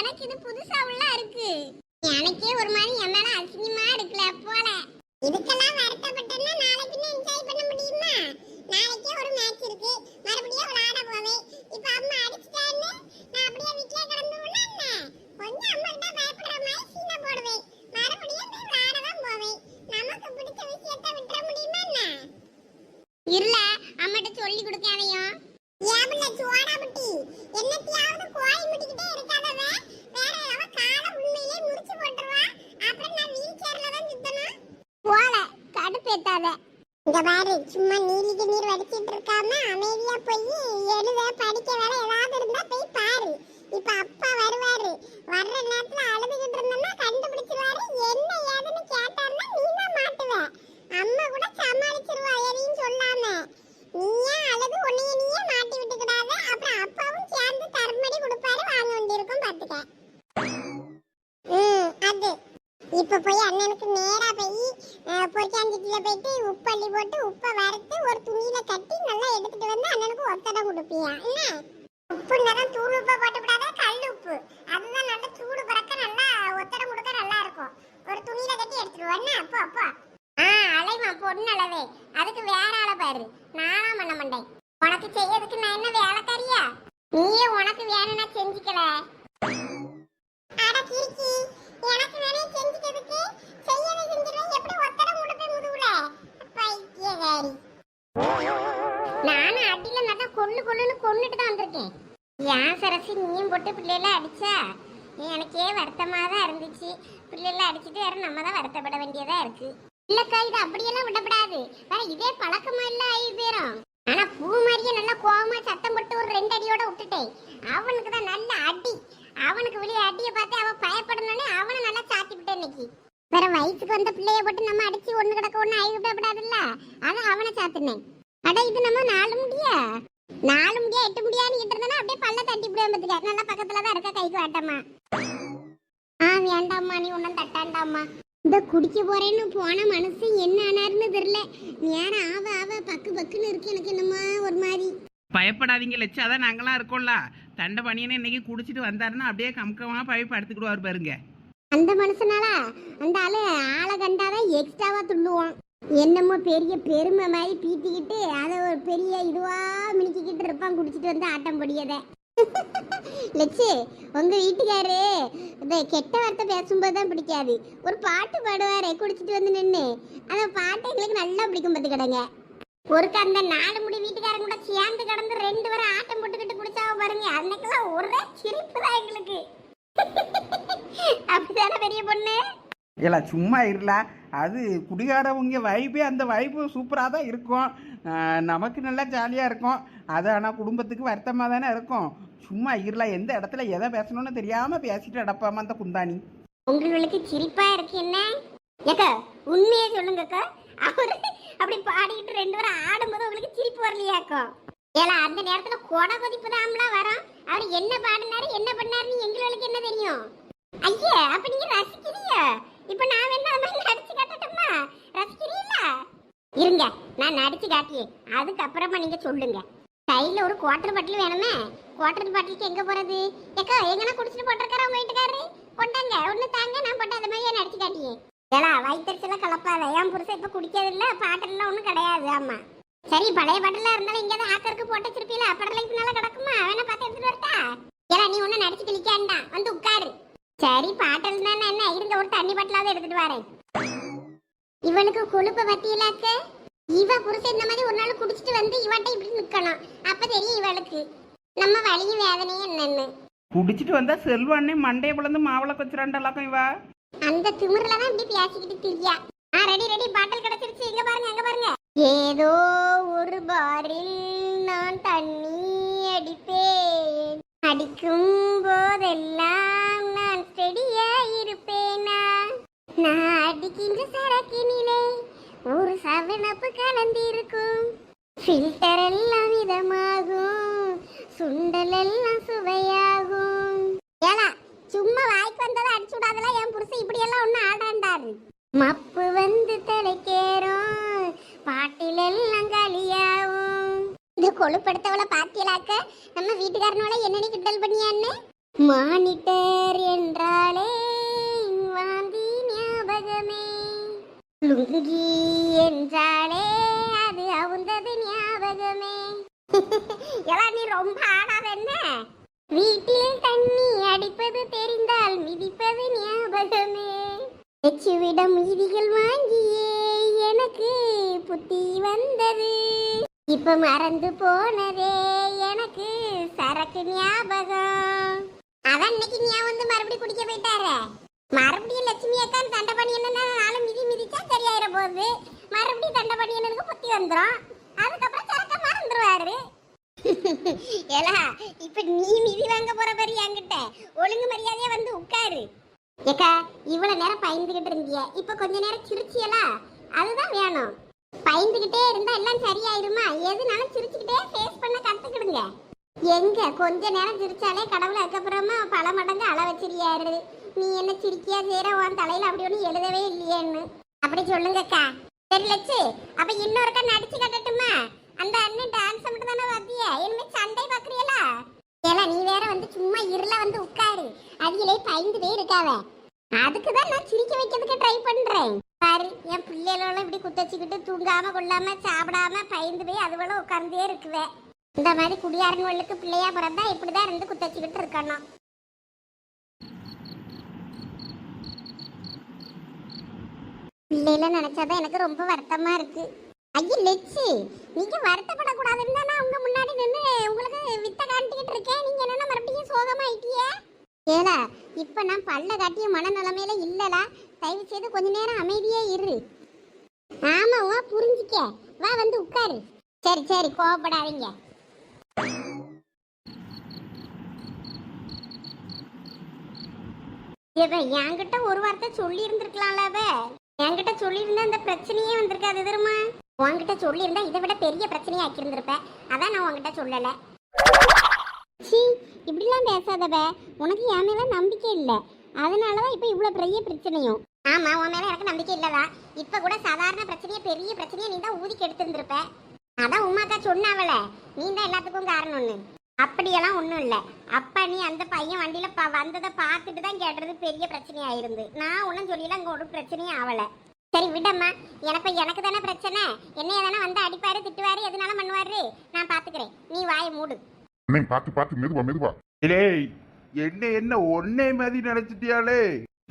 எனக்கு இது புதுசாவுல இருக்கு. எனக்கே ஒரு மாதிரி என் மேல அசிங்கமா இருக்குல போல. இதுக்கெல்லாம் வருத்தப்பட்டேன்னா நாளைக்கு என்ஜாய் பண்ண முடியுமா? நாளைக்கே ஒரு மேட்ச் இருக்கு, மறுபடியும் விளையாட போவேன். இப்ப அம்மா அடிச்சிட்டான்னு நான் அப்படியே வீட்ல கிடந்து உண்ணா கொஞ்சம் அம்மா கிட்ட பயப்படுற மாதிரி சீனை போடுவேன். மறுபடியும் போய் விளையாட தான் போவேன். நமக்கு பிடிச்ச விஷயத்தை விட்டுற முடியுமா என்ன? இல்ல அம்மாட்ட சொல்லி கொடுக்காதையும். ஏபுல சோடா புட்டி என்னத்தையாவது கோழி முட்டிக்கிட்டே இருக்காதவ. வேற அவ கால உண்மையிலே முறிச்சு போட்டுருவா. அப்புறம் நான் வீல் சேர்ல தான் சுத்தணும். போல கடுப்பேத்தாத. இங்க பாரு, சும்மா நீலிக்கு நீர் வடிச்சிட்டு இருக்காம அமைதியா போய் எழுத படிக்க வேலை ஏதாவது இருந்தா போய் பாரு. இப்ப அப்பா வருவாரு, வர்ற நேரத்துல அழுதுகிட்டு இருந்தோம்னா கண்டுபிடிச்சிருவாரு. என்ன ஏதுன்னு கேட்டாருன்னா நீ தான் மாட்டுவ. அம்மா கூட சமாளிச்சிருவா எதையும் சொல்லாம. நீயே அழுது உன்னைய நீயே மாட்டி விட்டுக்கிடாத. அப்புறம் அப்பாவும் சேர்ந்து தர்மடி கொடுப்பாரு, வாங்க வேண்டியிருக்கும் பாத்துக்க. அது இப்ப போய் அண்ணனுக்கு நேரா போய் பொரிக்காஞ்சிட்டில போயிட்டு உப்பள்ளி போட்டு உப்பை வறுத்து ஒரு துணியில கட்டி நல்லா எடுத்துட்டு வந்து அண்ணனுக்கு ஒத்தடம் கொடுப்பியா என்ன? உப்பு நேரம் தூள் உப்பை போட்டு விடாத, கல் உப்பு. அதுதான் நல்லா சூடு பறக்க நல்லா ஒத்தடம் கொடுக்க நல்லா இருக்கும். ஒரு துணியில கட்டி எடுத்துருவோம். அப்போ அப்போ அலைமா பொண்ணு அளவே. அதுக்கு வேற ஆளை பாரு, நானா பண்ண மாட்டேன். உனக்கு செய்யறதுக்கு நான் என்ன வேலைக்காரியா? நீயே உனக்கு வேணும்னா செஞ்சுக்கல. அட கிறுக்கி, எனக்கு நானே செஞ்சுக்கிறதுக்கு செய்யவே செஞ்சிருவேன். எப்படி ஒத்தடம் கொடுப்பேன் முதுகுல? பைத்தியக்காரி. நானும் அடியில நல்லா கொள்ளுன்னு கொன்னுட்டு தான் வந்திருக்கேன். ஏன் சரசி நீயும் போட்டு பிள்ளைல அடிச்சா? எனக்கே வருத்தமா தான் இருந்துச்சு. பிள்ளைல அடிச்சுட்டு வேற நம்ம தான் வருத்தப்பட வேண்டியதா இருக்கு. இல்லக்கா, இது அப்படியெல்லாம் விடப்படாது. வேற இதே பழக்கமா இல்ல ஆகி போயிரும். ஆனா பூ மாதிரியே நல்லா கோவமா சத்தம் போட்டு ஒரு 2 அடியோட விட்டுட்டேன். அவனுக்கு தான் நல்ல அடி. அவனுக்கு வெளியே அடியை பார்த்து அவன் பயப்படணும்னு அவனை நல்லா சாத்தி விட்டேன். இன்னைக்கு வேற வயசுக்கு வந்த பிள்ளைய போட்டு நம்ம அடிச்சு ஒண்ணு கிடக்க ஒண்ணு ஆகி விடப்படாதுல்ல, அதான் அவனை சாத்தினேன். அட இது நம்ம 4 முடியா 8 முடியான்னு கிட்ட இருந்தா அப்படியே பல்ல தட்டி விடுவேன். பத்துக்க நல்லா பக்கத்துலதான் இருக்க, கைக்கு வேண்டாமா? வேண்டாம்மா, நீ ஒன்னும் தட்டாண்டாம்மா. இந்த குடிக்க போறேன்னு போன மனசு என்ன ஆனாருன்னு தெரியல. நேரம் ஆவ பக்கு பக்குன்னு இருக்கு. எனக்கு என்னமா ஒரு மாதிரி. பயப்படாதீங்க லட்சு, அதான் நாங்களாம் இருக்கோம்ல. தண்டை பண்ணின்னு இன்னைக்கு குடிச்சிட்டு வந்தாருன்னா அப்படியே கம்கமா போய் படுத்துக்கிடுவார் பாருங்க. அந்த மனுஷனால அந்த ஆளை கண்டாதான் எக்ஸ்ட்ராவா துள்ளுவான். என்னமோ பெரிய பெருமை மாதிரி பீத்திக்கிட்டு அதை ஒரு பெரிய இதுவா மினிக்கிட்டு இருப்பான் குடிச்சிட்டு வந்து ஆட்டம் பொடியத. லட்சு, உங்க வீட்டுக்காரு இந்த கெட்ட வார்த்தை பேசும்போது தான் பிடிக்காது. ஒரு பாட்டு பாடுவாரே குடிச்சிட்டு வந்து நின்று, அந்த பாட்டு எங்களுக்கு நல்லா பிடிக்கும். பத்து கிடங்க ஒருக்க அந்த 4 முடி வீட்டுக்காரங்க கூட சேர்ந்து கடந்து 2 பேரும் ஆட்டம் போட்டுக்கிட்டு குடிச்சாவ பாருங்க. அன்னைக்கெல்லாம் ஒரே சிரிப்பு தான் எங்களுக்கு. அப்படிதானே பெரிய பொண்ணு? இல்லை சும்மா இருல, அது குடிகாரவங்க வைப்பே அந்த வைப்பு சூப்பராக தான் இருக்கும். நமக்கு நல்லா ஜாலியாக இருக்கும். அது ஆனால் குடும்பத்துக்கு வருத்தமாக தானே இருக்கும். சும்மா இருல, எந்த இடத்துல எதை பேசணும்னு தெரியாமல் பேசிட்டு அடப்பாம அந்த குந்தாணி. உங்களுக்கு சிரிப்பா இருக்கு என்ன? ஏக்கா உண்மையே சொல்லுங்கக்கா, அவரு அப்படி பாடிக்கிட்டு 2 பேரும் ஆடும்போது உங்களுக்கு சிரிப்பு வரலையாக்கோ? ஏலா அந்த நேரத்துல கொடை கொதிப்பு தான்லாம் வரும். அவர் என்ன பாடினாரு என்ன பண்ணாருன்னு எங்களுக்கு என்ன தெரியும்? ஐயா, அப்ப நீங்க ரசிக்கிறீங்க. இப்ப நான் வேணா நடிச்சு காட்டட்டுமா? ரசிக்கிறீங்களா? இருங்க, நான் நடிச்சு காட்டியே அதுக்கப்புறமா நீங்க சொல்லுங்க. கையில ஒரு குவார்டர் பாட்டில் வேணுமே. குவார்டர் பாட்டிலுக்கு எங்க போறது? ஏக்கா எங்கன்னா குடிச்சிட்டு போட்டிருக்காரு உங்க வீட்டுக்காரரு, கொண்டாங்க ஒண்ணு தாங்க, நான் போட்டு அந்த மாதிரியே நடிச்சு காட்டியே. ஏலா வயிற்றுல கலப்பாத. என் புருஷன் இப்ப குடிக்கிறது இல்ல, பாட்டெல்லாம் ஒண்ணும் கிடையாது. ஆமா சரி, பழைய பாட்டெல்லாம் இருந்தாலும் எங்கேயாவது ஆக்கருக்கு போட்டு வச்சிருப்பீல, படலாம் இப்ப நல்லா கிடக்குமா? வேணா பார்த்து எடுத்துட்டு வரட்டா? ஏலா நீ ஒன்னும் நடிச்சு கிளிக்காண்டா, வந்து உட்காரு. சரி, பாட்டல் தானே என்ன, இருங்க ஒரு தண்ணி பாட்டிலாவது எடுத்துட்டு வரேன். இவனுக்கு கொழுப்ப பத்தியிலாக்க. இவ புருஷன் இந்த மாதிரி ஒரு நாள் குடிச்சிட்டு வந்து இவட்ட இப்படி நிக்கணும். அப்ப தெரியும் இவளுக்கு நம்ம வலியும் வேதனையும் என்னன்னு. குடிச்சிட்டு வந்தா செல்வானே மண்டைய பிளந்து மாவளை கொச்சுறாண்டலாக்கும் இவ. அந்த திமிர்ல தான் இப்படி பேசிக்கிட்டு திரியா. ரெடி பாட்டில் கிடைச்சிருச்சு. இங்க பாருங்க, அங்க பாருங்க. ஏதோ ஒரு பாரில் நான் தண்ணி அடிப்பேன், அடிக்கும் போதெல்லாம் நான் ஸ்டெடியா இருப்பேனா, நான் அடிக்கின்ற சரக்கினிலே ஒரு சவனப்பு கலந்திருக்கும், ஃபில்டர் எல்லாம் இதமாகும், சுண்டல் எல்லாம் சுவையாகும். ஏலா சும்மா வாய்க்கு வந்ததை அடிச்சு விடாதல. என் புருஷன் இப்படி எல்லாம் ஒண்ணு ஆடாண்டாரு. மப்பு வந்து தலைக்கேறும், பாட்டில் எல்லாம் காலியாகும். இந்த கொழுப்படுத்தவளை பாத்தியலாக்க நம்ம வீட்டுக்காரனோட என்னன்னு கிண்டல் பண்ணியான்னு. மானிட்டர் என்றாலே வாந்தி ஞாபகமே, லுங்கி என்றாலே அது அவுந்தது ஞாபகமே. எல்லாம் நீ ரொம்ப ஆடாத என்ன? வீட்டில் தண்ணி அடிப்பது தெரிந்தால் மிதிப்பது ஞாபகமே. எச்சுவிடம் மீதிகள் வாங்கியே எனக்கு புத்தி வந்தது, இப்ப மறந்து போனதே எனக்கு சரக்கு ஞாபகம். அதான் இன்னைக்கு ஞாபகம் வந்து மறுபடியும் குடிக்க போயிட்டாரு. மறுபடியும் லட்சுமி அக்கா தண்டை பண்ணி என்னன்னா நானும் மிதிச்சா சரியாயிர போகுது. மறுபடியும் தண்டை பண்ணி எனக்கு புத்தி வந்துடும். அதுக்கப்புறம் சரக்க மறந்துடுவாரு. ஏலா இப்ப நீ மிதி வாங்க போற பாரு என்கிட்ட. ஒழுங்கு மரியாதையா வந்து உட்காரு. ஏக்கா இவ்வளவு நேரம் பயந்துகிட்டு இருந்திய, இப்ப கொஞ்ச நேரம் சிரிச்சியலா, அதுதான் வேணும். பயந்துகிட்டே இருந்தா எல்லாம் சரியாயிருமா? எதுனாலும் சிரிச்சுக்கிட்டே ஃபேஸ் பண்ண கத்துக்கிடுங்க. எங்க கொஞ்ச நேரம் சிரிச்சாலே கடவுள் அதுக்கப்புறமா பல மடங்கு அள வச்சிருக்காரு. நீ என்ன சிரிக்கியா செய்யற, உன் தலையில அப்படி ஒண்ணு எழுதவே இல்லையேன்னு அப்படி சொல்லுங்கக்கா. சரி லட்சு, அப்ப இன்னொருக்கா நடிச்சு கட்டட்டுமா? அந்த அண்ணன் டான்ஸ் மட்டும் தானே வாத்திய, இனிமே சண்டை பாக்குறீங்களா? ஏலா நீ வேற வந்து சும்மா இருள வந்து உட்காரு, அவிகளே பயந்துட்டே இருக்காவ. அதுக்குதான் நான் சிரிக்க வைக்கிறதுக்கு ட்ரை பண்றேன். பாரு என் பிள்ளைகளோட இப்படி குத்தச்சிக்கிட்டு தூங்காம கொள்ளாம சாப்பிடாம பயந்து போய் அதுவளோ உட்கார்ந்தே இருக்குவேன். இந்த மாதிரி குடியாரங்களுக்கு பிள்ளையா பிறந்தா இப்படிதான் இருந்து குத்தச்சிக்கிட்டு இருக்கணும். பிள்ளைல நினைச்சாதான் எனக்கு ரொம்ப வருத்தமா இருக்கு. ஐயா லெச்சு, நீங்க வருத்தப்படக்கூடாதுன்னு தான் நான் உங்க முன்னாடி நின்று உங்களுக்கு வித்த காட்டிக்கிட்டு இருக்கேன். நீங்க என்னன்னா மறுபடியும் சோகமாயிட்டிய? ஏலா இப்ப நான் பல்ல காட்டிய மனநிலைமையில இல்லலா, தயவு செய்து கொஞ்ச நேரம் அமைதியே இரு. ஆமா வா புரிஞ்சுக்க, வா வந்து உட்காரு. சரி சரி கோவப்படாதீங்க. என்கிட்ட ஒரு வார்த்தை சொல்லி இருந்திருக்கலாம்ல. என்கிட்ட சொல்லியிருந்தா இந்த பிரச்சனையே வந்திருக்காது தெரியுமா? உன்கிட்ட சொல்லியிருந்தா இதை விட பெரிய பிரச்சனையா ஆக்கி இருந்திருப்பேன். அதான் நான் உன்கிட்ட சொல்லல. சி இப்படிலாம் பேசாதவ, உனக்கு என் மேல நம்பிக்கை இல்லை, அதனாலதான் இப்ப இவ்வளவு பெரிய பிரச்சனையும். ஆமா உன் மேல எனக்கு நம்பிக்கை இல்லதான். இப்ப கூட சாதாரண பிரச்சனையே பெரிய பிரச்சனையை நீ தான் ஊதி கெடுத்திருந்திருப்ப. அதான் உமாக்கா சொன்னாவல, நீ தான் எல்லாத்துக்கும் காரணம்னு. அப்படியெல்லாம் ஒண்ணும் இல்ல. அப்ப நீ அந்த பையன் வண்டியில வந்ததை பார்த்துட்டு தான் கேட்டது பெரிய பிரச்சனையா இருந்து. நான் ஒன்னும் சொல்லல, அங்க ஒரு பிரச்சனையும் ஆவல. சரி விடம்மா, எனக்கு தானே பிரச்சனை. என்னைய தானே வந்து அடிப்பாரு திட்டுவாரு எதுனாலும் பண்ணுவாரு, நான் பாத்துக்கிறேன். நீ வாயை மூடு. பாத்து மெதுவா. ஏய் என்ன ஒன்னே மாதிரி நினைச்சிட்டியாலே?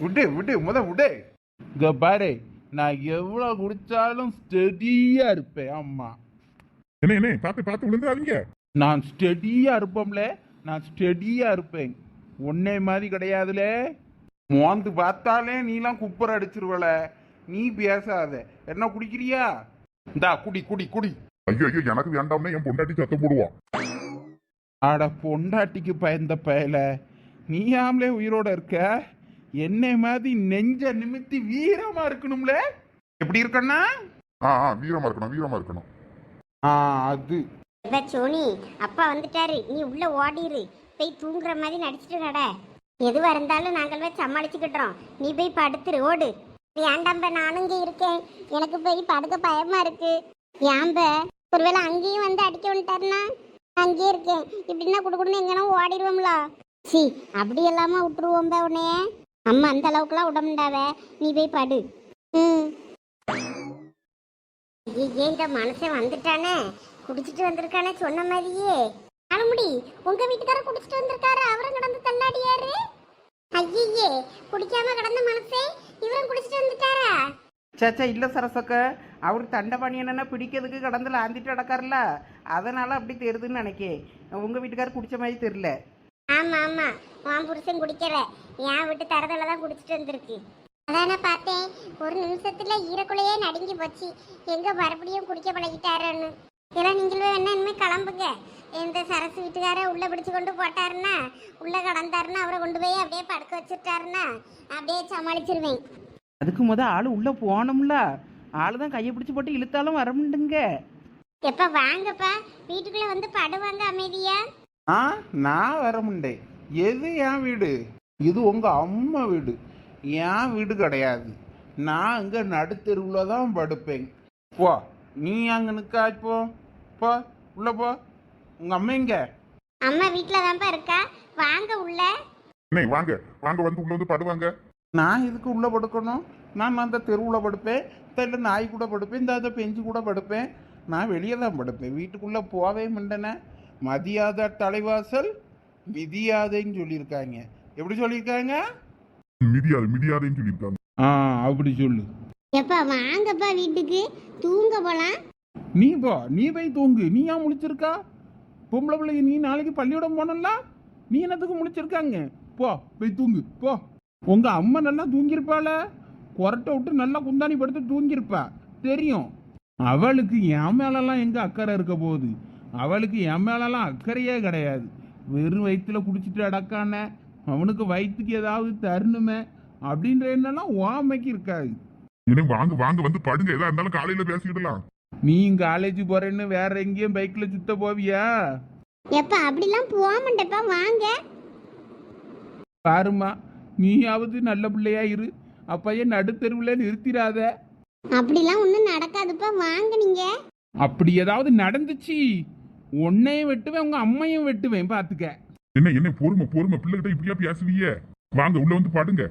விடு விடு விடு. இங்க பாரு, நான் எவ்வளவு குடிச்சாலும் ஸ்டெடியா இருப்பேன். ஆமா என்ன பாத்து விழுந்துறாதீங்க. நான் ஸ்டெடியா இருப்போம்ல, நான் ஸ்டெடியா இருப்பேன். ஒன்னே மாதிரி கிடையாதுல. மோந்து பார்த்தாலே நீலாம் குப்பர் அடிச்சிருவல. நீ பேசாத. என்ன குடிக்கிறியா? இந்தா குடி குடி குடி. ஐயோ எனக்கு வேண்டாம்னா என் பொண்டாட்டி சத்தம் போடுவான். ஆட பொண்டாட்டிக்கு பயந்த பயல, நீ ஆம்லே உயிரோட இருக்க. என்னை மாதிரி நெஞ்ச நிமித்தி வீரமா இருக்கணும்ல. எப்படி இருக்கண்ணா? வீரமா இருக்கணும். அது சோனி அப்பா வந்துட்டாரு, நீ உள்ள ஓடிரு. போய் தூங்குற மாதிரி நடிச்சிட்டு நட. எதுவா இருந்தாலும் நாங்கள் சமாளிச்சுக்கிட்டோம். நீ போய் படுத்துரு, ஓடு. ஏண்டாம்ப நானும் இங்க இருக்கேன், எனக்கு போய் படுக்க பயமா இருக்கு. ஏம்ப ஒருவேளை அங்கேயும் வந்து அடிக்க வந்துட்டாருன்னா? அங்கேயே இருக்கேன், இப்படின்னா குடுக்குன்னு எங்கன்னா ஓடிடுவோம்ல. சி அப்படி எல்லாமா விட்டுருவோம்ப உன்னைய. அம்மா அந்த அளவுக்குலாம் விட முடியாவ, நீ போய் படு. இந்த மனுஷன் வந்துட்டானே, குடிச்சிட்டு வந்திருக்கானே சொன்ன மாதிரியே. அனுமுடி உங்க வீட்டுக்காரர் குடிச்சிட்டு வந்திருக்காரு, அவரும் கடந்து தள்ளாடியாரு. ஐயே குடிக்காம கடந்த மனுஷன் இவரும் குடிச்சிட்டு வந்துட்டாரா? சேச்சா இல்லை சரசக்க, அவர் தண்டை பண்ணி என்னன்னா பிடிக்கிறதுக்கு கடந்துல ஆந்திட்டு நடக்காருல, அதனால அப்படி தெரியுதுன்னு நினைக்கேன். உங்க வீட்டுக்காரர் குடிச்ச மாதிரி தெரியல. ஆமா ஆமா, உன் புருஷன் குடிக்கிற என் வீட்டு தரதல தான் குடிச்சிட்டு வந்திருக்கு. அதான பார்த்தேன், ஒரு நிமிஷத்துல ஈரக்குலையே நடுங்கி போச்சு. எங்க மறுபடியும் குடிக்க பழகிட்டாருன்னு. இதெல்லாம் நீங்களும் வேணா இனிமே கிளம்புங்க. இந்த சரசு வீட்டுக்கார உள்ள பிடிச்சு கொண்டு போட்டாருன்னா, உள்ள கடந்தாருன்னா, அவரை கொண்டு போய் அப்படியே படுக்க வச்சுட்டாருன்னா அப்படியே சமாளிச்சிருவேன். அதுக்கு ஆளு உள்ள போனோம்ல, ஆளு தான் கையை பிடிச்சி போட்டு இழுத்தாலும் வர முடியுங்க. எப்ப வாங்கப்பா, வீட்டுக்குள்ள வந்து படுவாங்க அமைதியா. நான் வர முடியேன். எது என் வீடு? இது உங்க அம்மா வீடு, என் வீடு கிடையாது. நான் அங்க நடுத்தெருவுல தான் படுப்பேன். போ நீ அங்க நிக்கா, இப்போ போ உள்ள போ. உங்க அம்மா எங்க? அம்மா வீட்டுல தான்ப்பா இருக்கா, வாங்க உள்ள. அண்ணே வாங்க வாங்க வந்து உள்ள வந்து படுவாங்க. நான் இதுக்கு உள்ளே படுக்கணும்? நான் அந்த தெருவில் படுப்பேன், இல்லை நாய் கூட படுப்பேன், இந்த பெஞ்சு கூட படுப்பேன். நான் வெளியே தான் படுப்பேன், வீட்டுக்குள்ளே போவே மாட்டேனே. மதியாத தலைவாசல் மிதியாதைன்னு சொல்லியிருக்காங்க. எப்படி சொல்லியிருக்காங்க? மிதியாது மிதியாதுன்னு சொல்லியிருக்காங்க. ஆ, அப்படி சொல்லு. எப்பா வாங்கப்பா வீட்டுக்கு தூங்க போலாம். நீ போய் தூங்கு. நீ ஏன் முழிச்சிருக்கா? பொம்பளை பிள்ளைங்க நீ நாளைக்கு பள்ளிக்கூடம் போனல, நீ என்னத்துக்கு முழிச்சிருக்காங்க? போ போய் தூங்கு போ. உங்க அம்மா நல்லா தூங்கியிருப்பாள, கொரட்டை விட்டு நல்லா குந்தாணி படுத்து தூங்கியிருப்பா தெரியும். அவளுக்கு என் மேலெல்லாம் எங்க அக்கறை இருக்க போகுது? அவளுக்கு என் மேலெல்லாம் அக்கறையே கிடையாது. வெறும் வயிற்றுல குடிச்சிட்டு அடக்கான, அவனுக்கு வயிற்றுக்கு ஏதாவது தரணுமே அப்படின்ற எண்ணெல்லாம் ஓமைக்கு இருக்காது. இனி வாங்க வாங்க வந்து படுங்க, எதா இருந்தாலும் காலையில பேசிக்கிடலாம். நீ காலேஜ் போறேன்னு வேற எங்கேயும் பைக்ல சுத்த போவியா? எப்பா அப்படிலாம் போக மாட்டேப்பா வாங்க. பாருமா, நீயாவது நல்ல பிள்ளையா இரு, அப்பையே நடுத்தெருவில் நிறுத்திடாத. அப்படிலாம் ஒன்றும் நடக்காதுப்பா வாங்க நீங்க. அப்படி ஏதாவது நடந்துச்சு உன்னையும் வெட்டுவேன், உங்க அம்மையும் வெட்டுவேன் பாத்துக்க. என்ன பொறுமை பொறுமை, பிள்ளைகிட்ட இப்படியா பேசுவீங்க? வாங்க உள்ள வந்து படுங்க.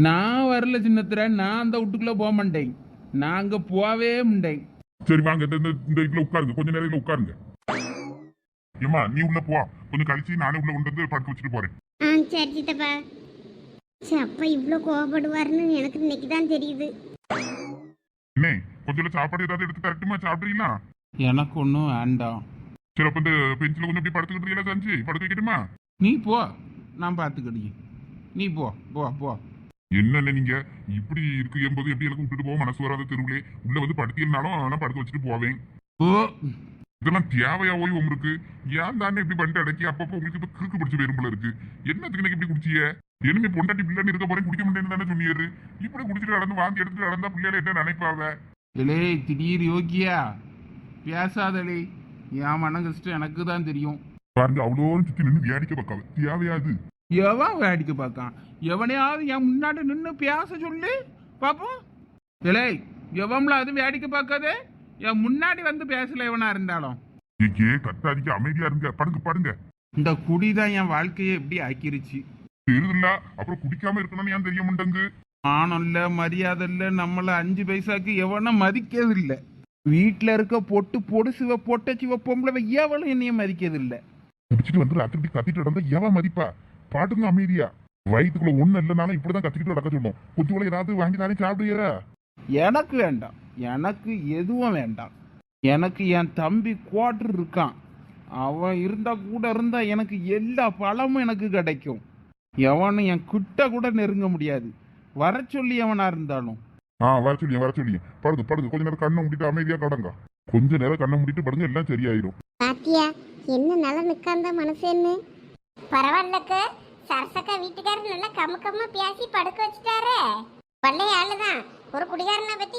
நான் வரல சின்னத்திர, நான் அந்த வீட்டுக்குள்ள போக மாட்டேன், நான் அங்க போவே மாட்டேன். சரி வாங்க இந்த இதுல உட்காருங்க, கொஞ்ச நேரம் இதுல உட்காருங்க. ஏமா நீ உள்ள போ, கொஞ்சம் கழிச்சு நானே உள்ள கொண்டு வந்து படுக்க வச்சுட்டு போறேன். ஆ சரி சித்தப்பா. சரி அப்பா இவ்வளோ கோவப்படுவாருன்னு எனக்கு இன்னைக்கு தான் தெரியுது. என்ன கொஞ்சம் சாப்பாடு ஏதாவது எடுத்து தரட்டுமா? சாப்பிடுறீங்களா? எனக்கு ஒன்றும் வேண்டாம். சரி அப்ப இந்த பெஞ்சில் கொஞ்சம் அப்படி படுத்துக்கிட்டு செஞ்சு படுக்க வைக்கட்டுமா? நீ போ, நான் பார்த்துக்கிட்டேன். நீ போ போ போ. என்னென்ன நீங்க இப்படி இருக்கு என்பது எப்படி எனக்கு விட்டுட்டு போக மனசு வராத தெருவுலே உள்ள வந்து படுத்தீங்கனாலும் நான் படுக்க வச்சுட்டு போவேன். ஓ, இதெல்லாம் தேவையா ஓய்வு உங்களுக்கு? ஏன் தானே இப்படி பண்ணிட்டு அடக்கி அப்பப்போ உங்களுக்கு இப்ப கிறுக்கு பிடிச்ச பேரும் போல இருக்கு. என்னத்துக்கு எனக்கு இப்படி குடிச்சிய? இனிமே பொண்டாட்டி பிள்ளைன்னு இருக்க போறேன், குடிக்க மாட்டேன்னு தானே சொன்னியாரு. இப்படி குடிச்சிட்டு நடந்து வாந்தி எடுத்துட்டு நடந்தா பிள்ளைல என்ன நினைப்பாவ? இலே திடீர் யோகியா பேசாதலே, என் மன கஷ்டம் எனக்கு தான் தெரியும். பாருங்க அவ்வளோ சுத்தி நின்று வேடிக்கை பார்க்காவ, தேவையாது. எவன் வேடிக்கை பார்க்கான்? எவனையாவது என் முன்னாடி நின்று பேச சொல்லு பாப்போம். இலே எவன்ல அது வேடிக்கை பார்க்காதே, என் முன்னாடி வந்து பேசல எவனா இருந்தாலும். ஏ கத்தாதிக்க, அமைதியா இருங்க, படுங்க படுங்க. இந்த குடிதான் என் வாழ்க்கையை எப்படி ஆக்கிருச்சு. தெரியுதுல்ல, அப்புறம் குடிக்காம இருக்கணும்னு ஏன் தெரிய மாட்டேங்கு? ஆனம் இல்ல, மரியாதை இல்ல, நம்மள 5 பைசாக்கு எவனும் மதிக்கிறது இல்ல. வீட்டுல இருக்க பொடுசுவ பொட்டச்சிவ பொம்பளை எவளும் என்னைய மதிக்கிறது இல்ல. குடிச்சிட்டு வந்து ராத்திரி கத்திட்டு நடந்தா எவன் மதிப்பா? பாட்டுங்க அமைதியா. வயிற்றுக்குள்ள ஒண்ணு இல்லைனாலும் இப்படிதான் கத்திக்கிட்டு நடக்க சொல்லும். கொஞ்சம் ஏதாவது வாங்கி தானே சாப்பிடுறா? எனக்கு வேண்டாம், எனக்கு எதுவும் வேண்டாம். எனக்கு என் தம்பி குவார்டர் இருக்கான், அவன் இருந்தா கூட இருந்தா எனக்கு எல்லா பழமும் எனக்கு கிடைக்கும். எவனும் என் கிட்ட கூட நெருங்க முடியாது, வர சொல்லி எவனா இருந்தாலும். வர சொல்லிய படுங்க படுங்க, கொஞ்ச நேரம் கண்ணை மூடிட்டு அமைதியா கடங்க. கொஞ்ச நேரம் கண்ணை மூடிட்டு படுங்க, எல்லாம் சரியாயிரும். பாத்தியா என்ன நல்லா நிக்காந்த மனசேன்னு. பரவாயில்லக்க, சரசக்கா வீட்டுக்காரர் நல்லா கம்ம பேசி படுக்க வச்சுட்டாரு. பள்ளைய ஆளுதான் ஒரு குடிகாரனை பத்தி